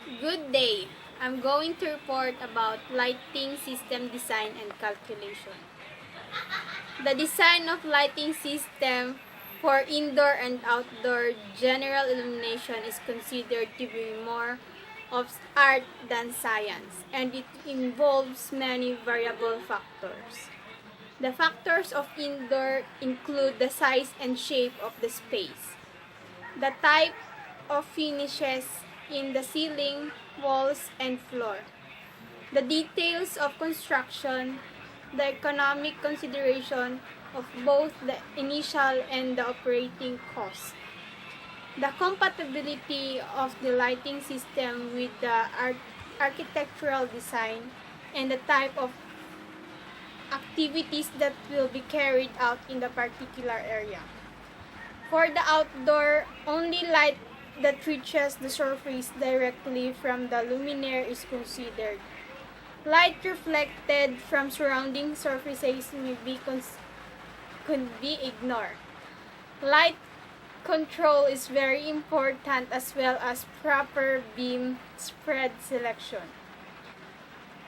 Good day. I'm going to report about lighting system design and calculation. The design of lighting system for indoor and outdoor general illumination is considered to be more of art than science, and it involves many variable factors. The factors of indoor include the size and shape of the space, the type of finishes in the ceiling, walls, and floor, the details of construction, the economic consideration of both the initial and the operating cost, the compatibility of the lighting system with the architectural design, and the type of activities that will be carried out in the particular area. For the outdoor, only light that reaches the surface directly from the luminaire is considered. Light reflected from surrounding surfaces could be ignored. Light control is very important as well as proper beam spread selection.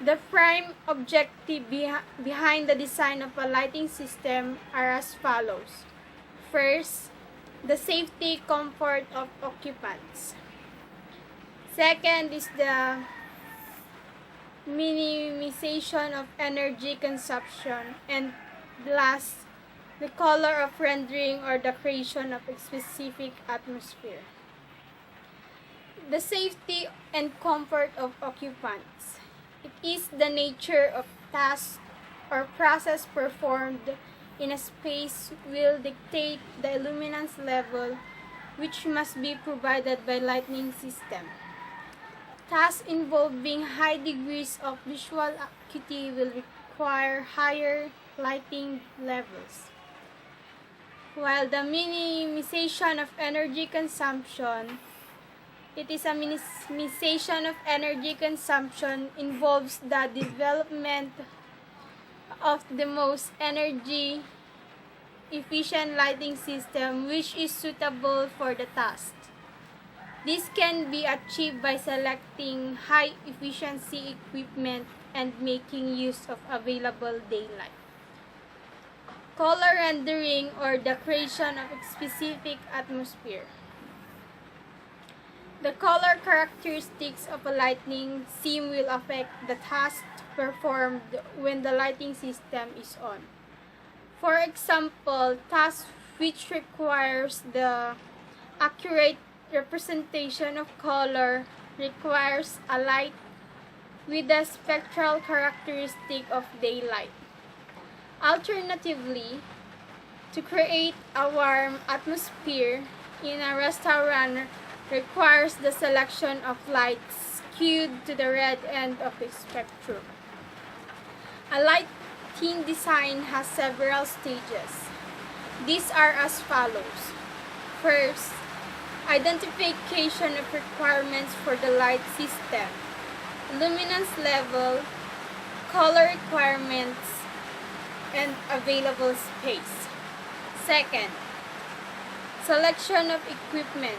The prime objective behind the design of a lighting system are as follows. First, the safety comfort of occupants. Second is the minimization of energy consumption. And last, the color of rendering or the creation of a specific atmosphere. The safety and comfort of occupants. It is the nature of task or process performed in a space will dictate the illuminance level which must be provided by lighting system. Tasks involving high degrees of visual acuity will require higher lighting levels. While the minimization of energy consumption, it is a minimization of energy consumption involves the development of the most energy efficient lighting system which is suitable for the task. This can be achieved by selecting high efficiency equipment and making use of available daylight. Color rendering or the creation of a specific atmosphere. The color characteristics of a lighting sim will affect the task performed when the lighting system is on. For example, task which requires the accurate representation of color requires a light with the spectral characteristic of daylight. Alternatively, to create a warm atmosphere in a restaurant requires the selection of lights skewed to the red end of the spectrum. A lighting design has several stages. These are as follows. First, identification of requirements for the light system, luminance level, color requirements, and available space. Second, selection of equipment,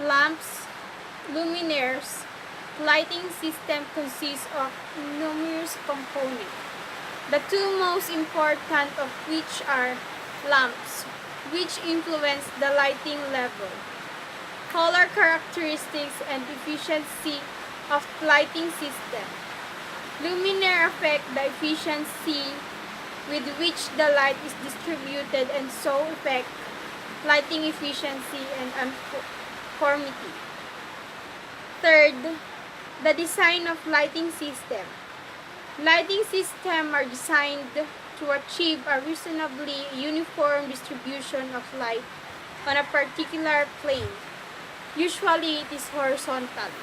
lamps, luminaires. Lighting system consists of numerous components, the two most important of which are lamps, which influence the lighting level, color characteristics and efficiency of lighting system. Luminaire affect the efficiency with which the light is distributed and so affect lighting efficiency and uniformity. Third, the design of lighting system. Lighting systems are designed to achieve a reasonably uniform distribution of light on a particular plane. Usually it is horizontal.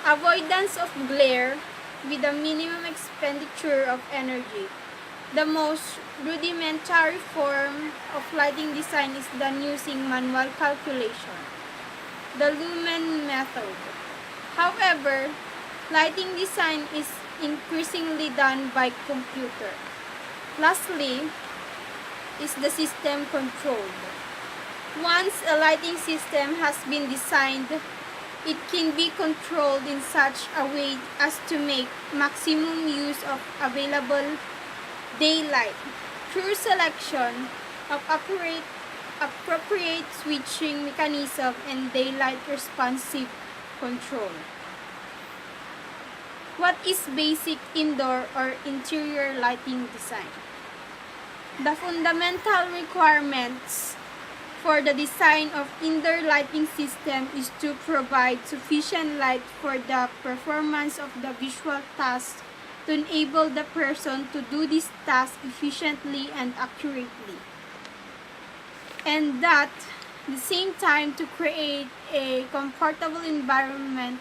Avoidance of glare with a minimum expenditure of energy. The most rudimentary form of lighting design is done using manual calculation, the lumen method. However, lighting design is increasingly done by computer. Lastly, is the system controlled. Once a lighting system has been designed, It can be controlled in such a way as to make maximum use of available daylight through selection of appropriate switching mechanism and daylight responsive control. What is basic indoor or interior lighting design? The fundamental requirements for the design of indoor lighting system is to provide sufficient light for the performance of the visual task to enable the person to do this task efficiently and accurately. And that, at the same time, to create a comfortable environment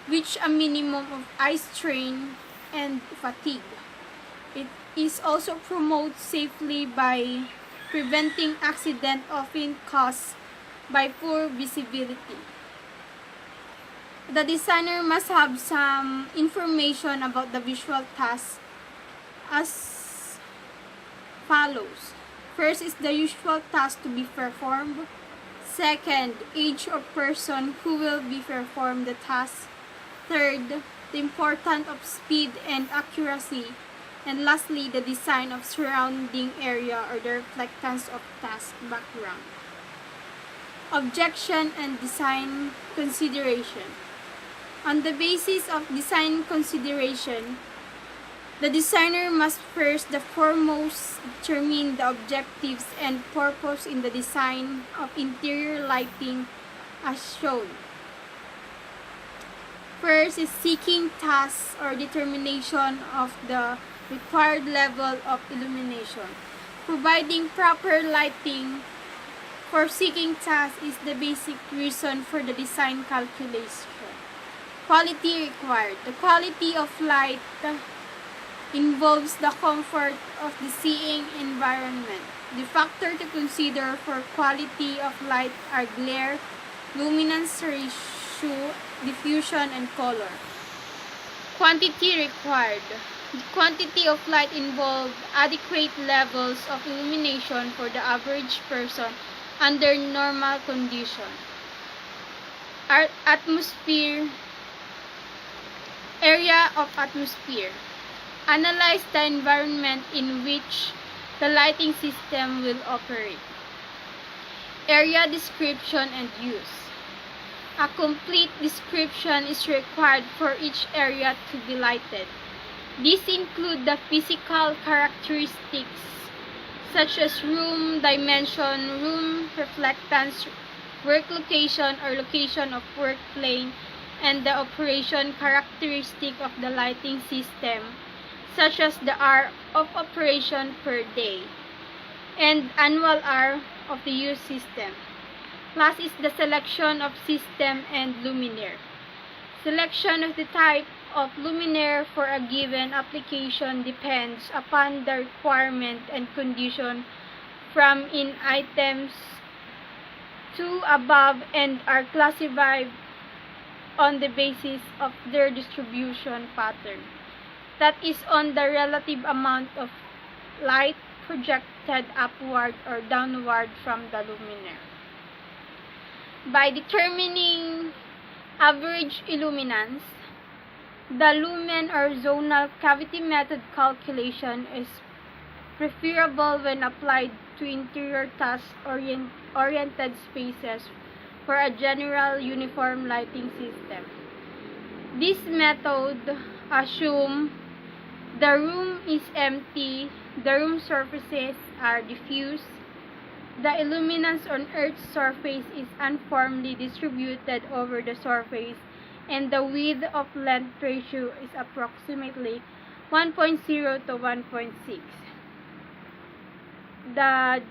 with a minimum of eye strain and fatigue. It is also promoted safely by preventing accident often caused by poor visibility. The designer must have some information about the visual task as follows. First is the usual task to be performed. Second, age of person who will be perform the task. Third, the importance of speed and accuracy. And lastly, the design of surrounding area or the reflectance of task background. Objection and design consideration. On the basis of design consideration, the designer must first and foremost determine the objectives and purpose in the design of interior lighting as shown. First is seeking tasks or determination of the required level of illumination. Providing proper lighting for seeking tasks is the basic reason for the design calculation. Quality required. The quality of light involves the comfort of the seeing environment. The factors to consider for quality of light are glare, luminance ratio, diffusion, and color. Quantity required. The quantity of light involves adequate levels of illumination for the average person under normal conditions. Atmosphere. Area of atmosphere. Analyze the environment in which the lighting system will operate. Area description and use. A complete description is required for each area to be lighted. These include the physical characteristics such as room dimension, room reflectance, work location or location of work plane, and the operation characteristic of the lighting system, such as the hour of operation per day and annual hour of the use system. Last is the selection of system and luminaire. Selection of the type of luminaire for a given application depends upon the requirement and condition from in items 2 above and are classified on the basis of their distribution pattern. That is on the relative amount of light projected upward or downward from the luminaire. By determining average illuminance, the lumen or zonal cavity method calculation is preferable when applied to interior task-oriented spaces for a general uniform lighting system. This method assumes the room is empty, the room surfaces are diffuse, the illuminance on Earth's surface is uniformly distributed over the surface, and the width of length ratio is approximately 1.0 to 1.6. The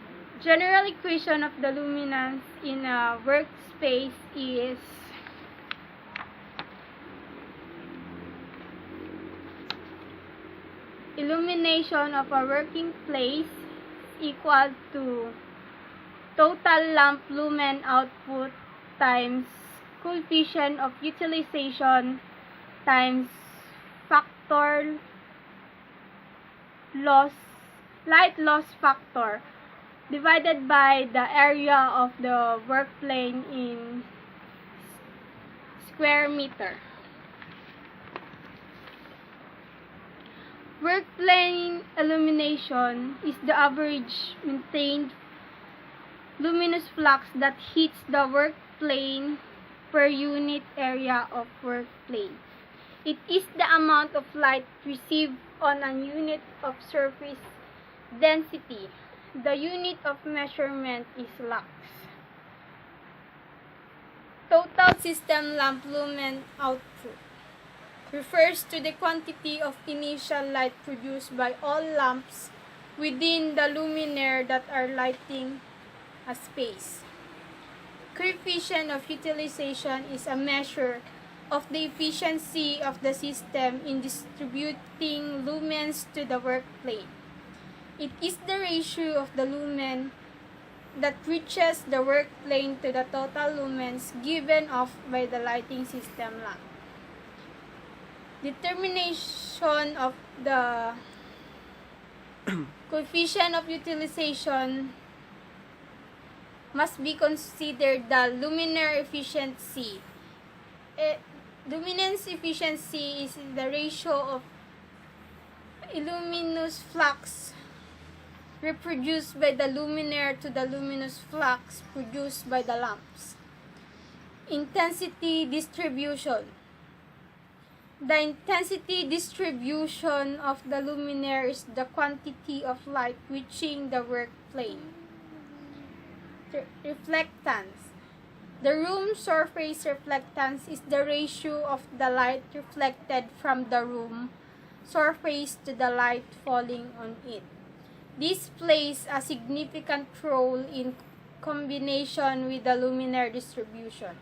general equation of the luminance in a workspace is illumination of a working place equal to total lamp lumen output times coefficient of utilization times factor loss, light loss factor divided by the area of the work plane in square meter. Work plane illumination is the average maintained luminous flux that hits the work plane per unit area of work plane. It is the amount of light received on a unit of surface density. The unit of measurement is lux. Total system lamp lumen output refers to the quantity of initial light produced by all lamps within the luminaire that are lighting a space. Coefficient of utilization is a measure of the efficiency of the system in distributing lumens to the work plane. It is the ratio of the lumen that reaches the work plane to the total lumens given off by the lighting system lamp. Determination of the coefficient of utilization must be considered the luminaire efficiency. Luminance efficiency is the ratio of luminous flux reproduced by the luminaire to the luminous flux produced by the lamps. Intensity distribution. The intensity distribution of the luminaire is the quantity of light reaching the work plane. Reflectance. The room surface reflectance is the ratio of the light reflected from the room surface to the light falling on it. This plays a significant role in combination with the luminaire distribution.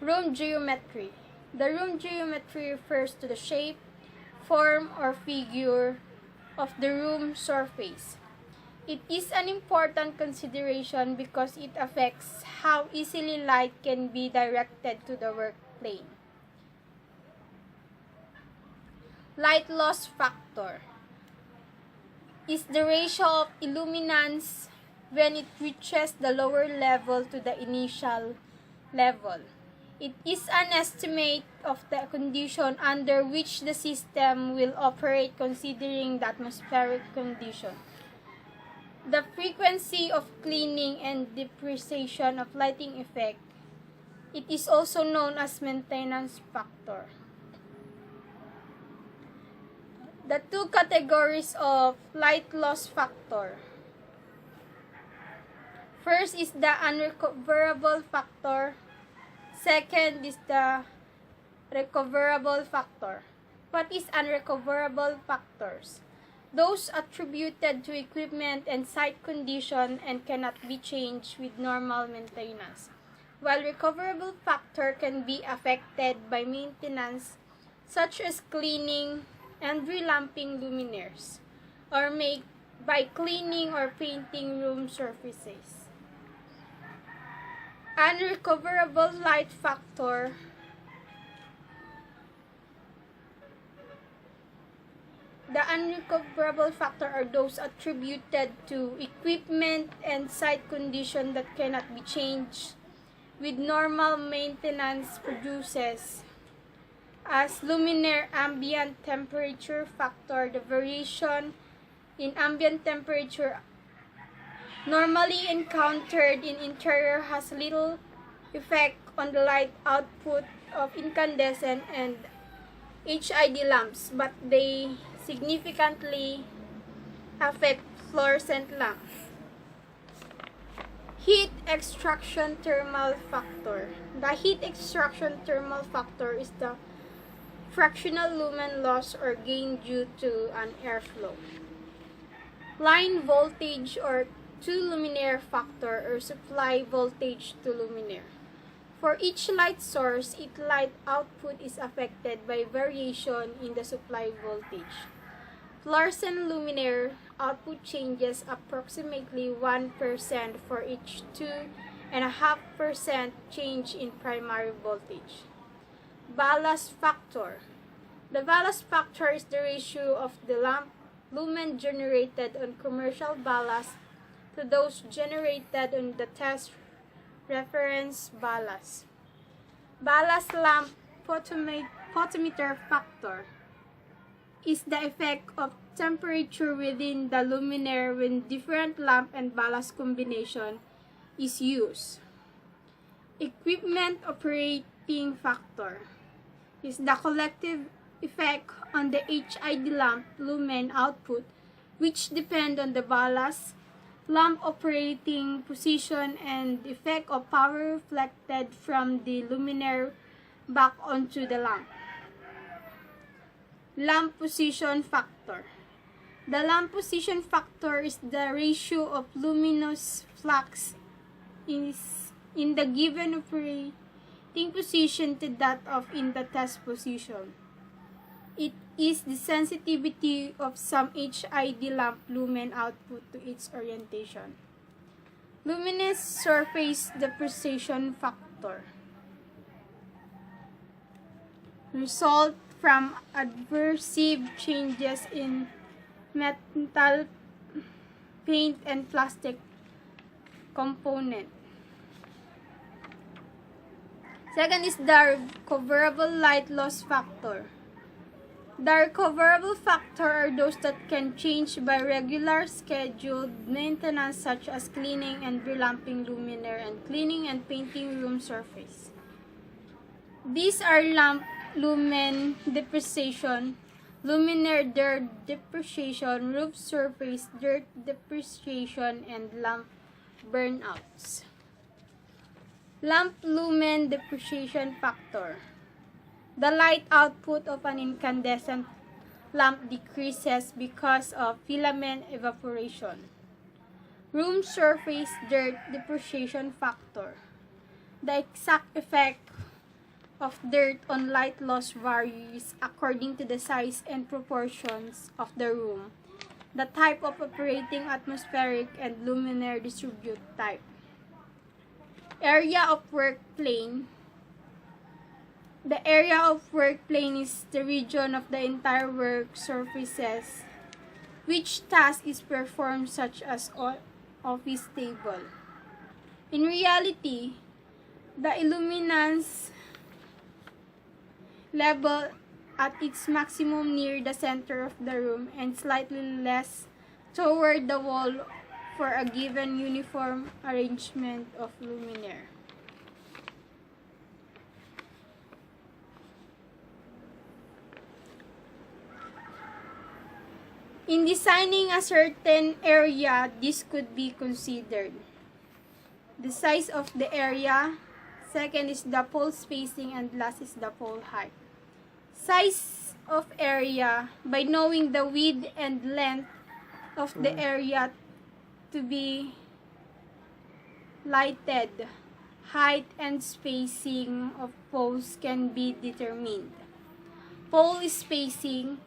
Room geometry. The room geometry refers to the shape, form, or figure of the room surface. It is an important consideration because it affects how easily light can be directed to the work plane. Light loss factor is the ratio of illuminance when it reaches the lower level to the initial level. It is an estimate of the condition under which the system will operate considering the atmospheric condition. The frequency of cleaning and depreciation of lighting effect. It is also known as maintenance factor. The two categories of light loss factor. First is the unrecoverable factor. Second is the recoverable factor. What is unrecoverable factors? Those attributed to equipment and site condition and cannot be changed with normal maintenance, while recoverable factor can be affected by maintenance such as cleaning and relamping luminaires, or made by cleaning or painting room surfaces. Unrecoverable light factor The unrecoverable factor are those attributed to equipment and site condition that cannot be changed with normal maintenance produces as luminaire ambient temperature factor. The variation in ambient temperature normally encountered in interior has little effect on the light output of incandescent and HID lamps, but they significantly affect fluorescent lamps. Heat extraction thermal factor. The heat extraction thermal factor is the fractional lumen loss or gain due to an airflow. Line voltage or to luminaire factor or supply voltage to luminaire. For each light source, its light output is affected by variation in the supply voltage. Fluorescent luminaire output changes approximately 1% for each 2.5% change in primary voltage. Ballast factor. The ballast factor is the ratio of the lamp lumen generated on commercial ballast to those generated on the test reference ballast. Ballast lamp photometer factor is the effect of temperature within the luminaire when different lamp and ballast combination is used. Equipment operating factor is the collective effect on the HID lamp lumen output, which depend on the ballast, lamp operating position, and effect of power reflected from the luminaire back onto the lamp. Lamp position factor. The lamp position factor is the ratio of luminous flux in the given operating position to that of in the test position. It is the sensitivity of some HID lamp lumen output to its orientation. Luminous surface depreciation factor result from adversive changes in metal, paint, and plastic component. Second is the recoverable light loss factor. The recoverable factor are those that can change by regular scheduled maintenance such as cleaning and relamping luminaire and cleaning and painting room surface. These are lamp lumen depreciation, luminaire dirt depreciation, roof surface dirt depreciation, and lamp burnouts. Lamp lumen depreciation factor. The light output of an incandescent lamp decreases because of filament evaporation. Room surface dirt depreciation factor. The exact effect of dirt on light loss varies according to the size and proportions of the room, the type of operating atmospheric and luminaire distribute type. Area of work plane. The area of work plane is the region of the entire work surfaces which task is performed, such as office table. In reality, the illuminance level at its maximum near the center of the room and slightly less toward the wall for a given uniform arrangement of luminaire. In designing a certain area, this could be considered. The size of the area, second is the pole spacing, and last is the pole height. Size of area, by knowing the width and length of the area to be lighted, height and spacing of poles can be determined. Pole spacing,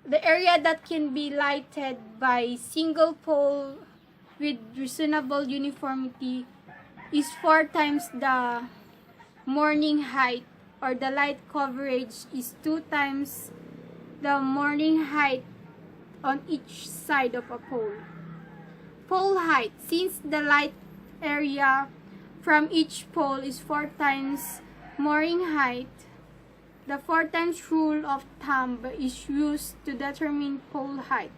the area that can be lighted by single pole with reasonable uniformity is 4 times the morning height, or the light coverage is 2 times the morning height on each side of a pole. Pole height, since the light area from each pole is 4 times morning height, the 4 times rule of thumb is used to determine pole height,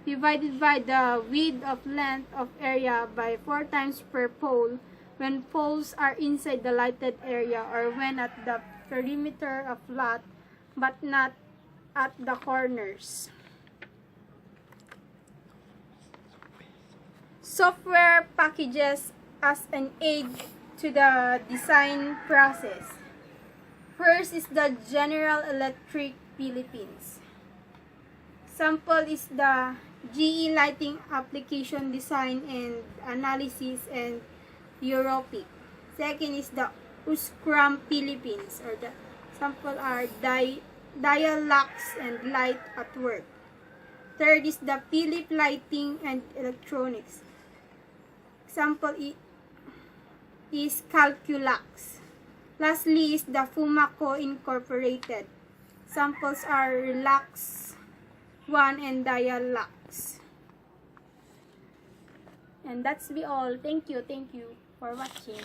divided by the width of length of area by 4 times per pole when poles are inside the lighted area or when at the perimeter of lot but not at the corners. Software packages as an aid to the design process. First is the General Electric Philippines. Sample is the GE Lighting Application Design and Analysis and Europic. Second is the Uscram Philippines, or the sample are Dialux and Light at Work. Third is the Philip Lighting and Electronics. Example is Calculux. Lastly is the Fumaco Incorporated. Samples are Relax 1 and Dialux. And that's be all. Thank you for watching.